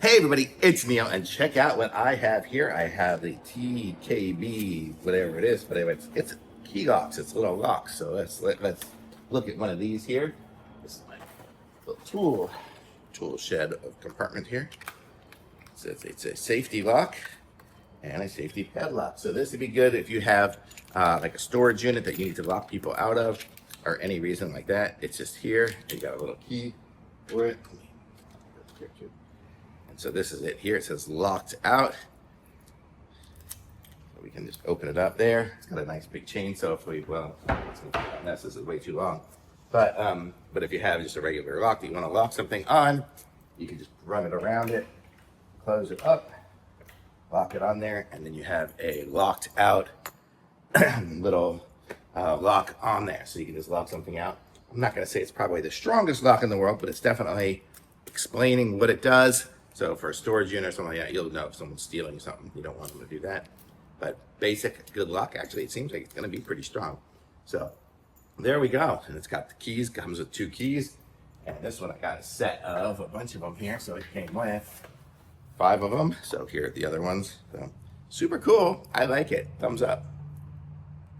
Hey everybody, it's Neil, and check out what I have here. I have the TKB, whatever it is, but anyway, it's key locks. It's little locks. So let's look at one of these here. This is my little tool shed of compartment here. So it's a safety lock and a safety padlock. So this would be good if you have like a storage unit that you need to lock people out of, or any reason like that. It's just here. You got a little key for it. And so this is it here. It says locked out. So we can just open it up there. It's got a nice big chain. So if we, well, this is way too long. But if you have just a regular lock that you want to lock something on, you can just run it around it, close it up, lock it on there, and then you have a locked out little lock on there. So you can just lock something out. I'm not going to say it's probably the strongest lock in the world, but it's definitely explaining what it does. So for a storage unit or something like that, you'll know if someone's stealing something. You don't want them to do that. But basic, good lock. Actually, it seems like it's going to be pretty strong. So there we go. And it's got the keys. Comes with 2 keys. And this one I got a set of a bunch of them here. So it came with 5 of them. So here are the other ones. So super cool. I like it. Thumbs up.